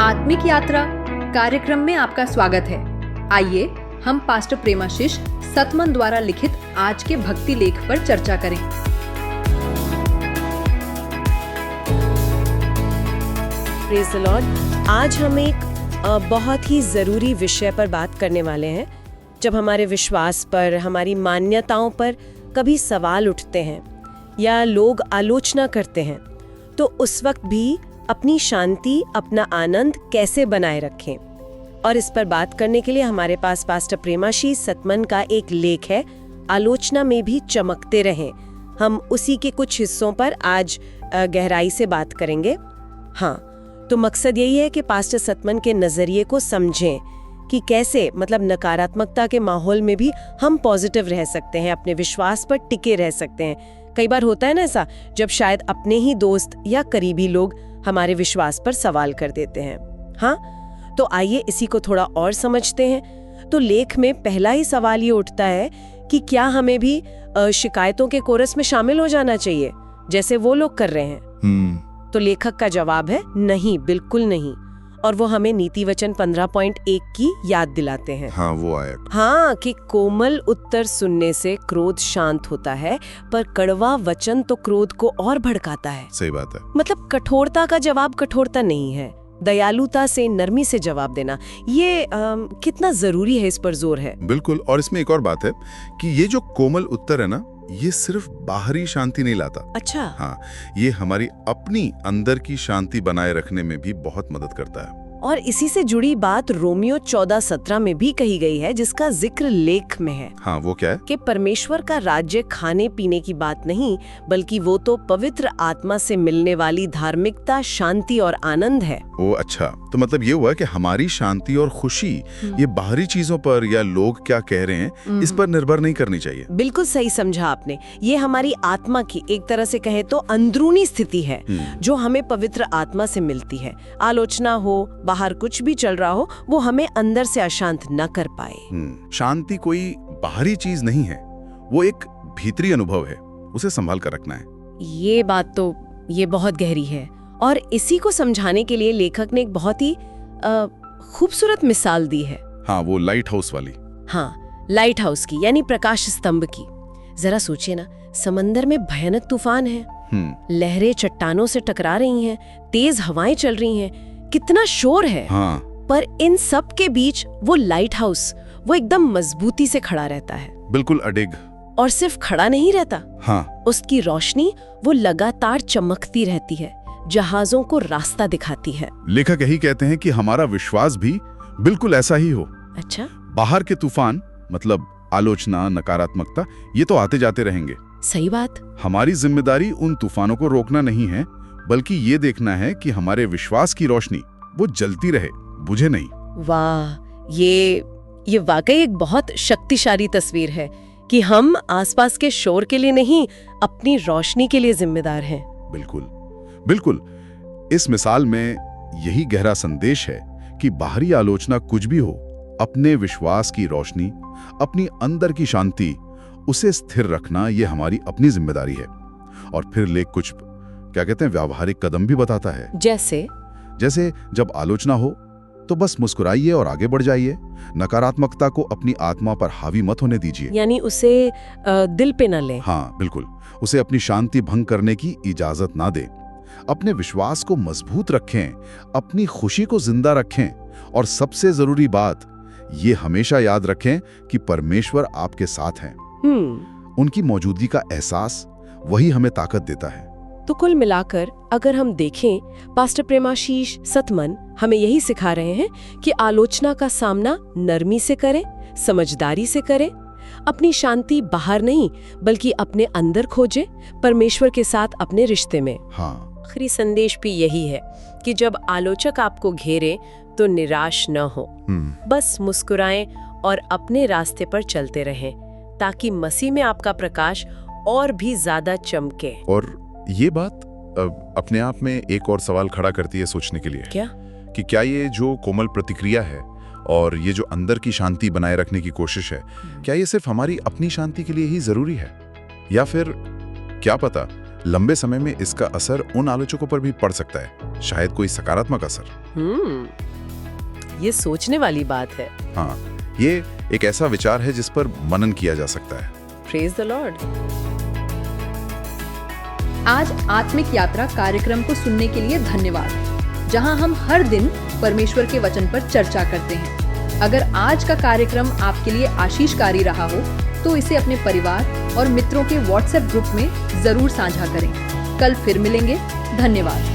आत्मिक यात्रा कार्यक्रम में आपका स्वागत है। आइए हम पास्टर प्रेमाशीष सतमन द्वारा लिखित आज के भक्ति लेख पर चर्चा करें। Praise the Lord. आज हम एक बहुत ही ज़रूरी विषय पर बात करने वाले हैं। जब हमारे विश्वास पर, हमारी मान्यताओं पर कभी सवाल उठते हैं या लोग आलोचना करते हैं, तो उस वक्त भी अपनी शांति, अपना आनंद कैसे बनाए रखें। और इस पर बात करने के लिए हमारे पास पास्टर प्रेमाशीष सतमन का एक लेख है, आलोचना में भी चमकते रहें। हम उसी के कुछ हिस्सों पर आज गहराई से बात करेंगे। हाँ, तो मकसद यही है कि पास्टर सतमन के नज़रिए को समझें कि कैसे नकारात्मकता के माहौल में भी हम पॉजिटिव रह सकते हैं, अपने विश्वास पर टिके रह सकते हैं। कई बार होता है ना ऐसा, जब शायद अपने ही दोस्त या करीबी लोग हमारे विश्वास पर सवाल कर देते हैं। हाँ, तो आइए इसी को थोड़ा और समझते हैं। तो लेख में पहला ही सवाल ये उठता है कि क्या हमें भी शिकायतों के कोरस में शामिल हो जाना चाहिए जैसे वो लोग कर रहे हैं? तो लेखक का जवाब है नहीं, बिल्कुल नहीं। और वो हमें नीति वचन 15.1 की याद दिलाते हैं। हाँ, वो आया। हाँ, कि कोमल उत्तर सुनने से क्रोध शांत होता है, पर कड़वा वचन तो क्रोध को और भड़काता है। सही बात है। कठोरता का जवाब कठोरता नहीं है, दयालुता से, नरमी से जवाब देना। ये कितना जरूरी है, इस पर जोर है। बिल्कुल। और इसमें एक और बात है कि ये जो कोमल उत्तर है ना, ये सिर्फ बाहरी शांति नहीं लाता। अच्छा। हाँ, ये हमारी अपनी अंदर की शांति बनाए रखने में भी बहुत मदद करता है। और इसी से जुड़ी बात रोमियो 14:17 में भी कही गई है, जिसका जिक्र लेख में है। हाँ, वो क्या है? कि परमेश्वर का राज्य खाने पीने की बात नहीं, बल्कि वो तो पवित्र आत्मा से मिलने वाली धार्मिकता, शांति और आनंद है। ओ अच्छा, तो ये हुआ कि हमारी शांति और खुशी ये बाहरी चीजों पर या लोग क्या कह रहे हैं इस पर निर्भर नहीं करनी चाहिए। बिल्कुल सही समझा आपने। ये हमारी आत्मा की, एक तरह से कहे तो अंदरूनी स्थिति है, जो हमें पवित्र आत्मा से मिलती है। आलोचना हो, बाहर कुछ भी चल रहा हो, वो हमें अंदर से अशांत न कर पाए। शांति कोई बाहरी चीज नहीं है, वो एक भीतरी अनुभव है, उसे संभाल कर रखना है। ये बात तो ये बहुत गहरी है। और इसी को समझाने के लिए लेखक ने एक बहुत ही खूबसूरत मिसाल दी है। हाँ, वो लाइट हाउस वाली। हाँ, लाइट हाउस की, यानी प्रकाश स्तंभ की। जरा सोचिए ना, समंदर में भयानक तूफान है, लहरें चट्टानों से टकरा रही हैं, तेज हवाएं चल रही हैं, कितना शोर है। हाँ। पर इन सब के बीच वो लाइट हाउस, वो एकदम मजबूती से खड़ा रहता है। बिल्कुल अडिग। और सिर्फ खड़ा नहीं रहता। हाँ। उसकी रोशनी वो लगातार चमकती रहती है, जहाजों को रास्ता दिखाती है। लेखक यही कहते हैं कि हमारा विश्वास भी बिल्कुल ऐसा ही हो। अच्छा। बाहर के तूफान, आलोचना, नकारात्मकता, ये तो आते जाते रहेंगे। सही बात। हमारी जिम्मेदारी उन तूफानों को रोकना नहीं है, बल्कि ये देखना है कि हमारे विश्वास की रोशनी वो जलती रहे, बुझे नहीं। वाह, ये वाकई एक बहुत शक्तिशाली तस्वीर है कि हम आसपास के शोर के लिए नहीं, अपनी रोशनी के लिए जिम्मेदार हैं। बिल्कुल बिल्कुल। इस मिसाल में यही गहरा संदेश है कि बाहरी आलोचना कुछ भी हो, अपने विश्वास की रोशनी, अपनी अंदर की शांति, उसे स्थिर रखना ये हमारी अपनी जिम्मेदारी है। और फिर लेख कुछ व्यावहारिक कदम भी बताता है। जैसे जब आलोचना हो तो बस मुस्कुराइए और आगे बढ़ जाइए। नकारात्मकता को अपनी आत्मा पर हावी मत होने दीजिए, यानी उसे दिल पे न लें। हाँ बिल्कुल, उसे अपनी शांति भंग करने की इजाजत ना दें। अपने विश्वास को मजबूत रखें, अपनी खुशी को जिंदा रखें, और सबसे जरूरी बात ये हमेशा याद रखें कि परमेश्वर आपके साथ हैं। उनकी मौजूदगी का एहसास वही हमें ताकत देता है। तो कुल मिलाकर अगर हम देखें, पास्टर प्रेमाशीष सतमन हमें यही सिखा रहे हैं कि आलोचना का सामना नरमी से करें, समझदारी से करें, अपनी शांति बाहर नहीं बल्कि अपने अंदर खोजें, परमेश्वर के साथ अपने रिश्ते में। हाँ। आखिरी संदेश भी यही है कि जब आलोचक आपको घेरे तो निराश न हो, बस मुस्कुराएं और अपने रास्ते पर चलते रहें, ताकि मसीह में आपका प्रकाश और भी ज्यादा चमके। और ये बात अपने आप में एक और सवाल खड़ा करती है सोचने के लिए। क्या ये जो कोमल प्रतिक्रिया है और ये जो अंदर की शांति बनाए रखने की कोशिश है, क्या ये सिर्फ हमारी अपनी शांति के लिए ही जरूरी है, या फिर क्या पता लंबे समय में इसका असर उन आलोचकों पर भी पड़ सकता है, शायद कोई सकारात्मक असर। ये सोचने वाली बात है। हाँ, ये एक ऐसा विचार है जिस पर मनन किया जा सकता है। Praise the Lord. आज आत्मिक यात्रा कार्यक्रम को सुनने के लिए धन्यवाद, जहां हम हर दिन परमेश्वर के वचन पर चर्चा करते हैं। अगर आज का कार्यक्रम आपके लिए आशीषकारी रहा हो तो इसे अपने परिवार और मित्रों के व्हाट्सएप ग्रुप में जरूर साझा करें। कल फिर मिलेंगे। धन्यवाद।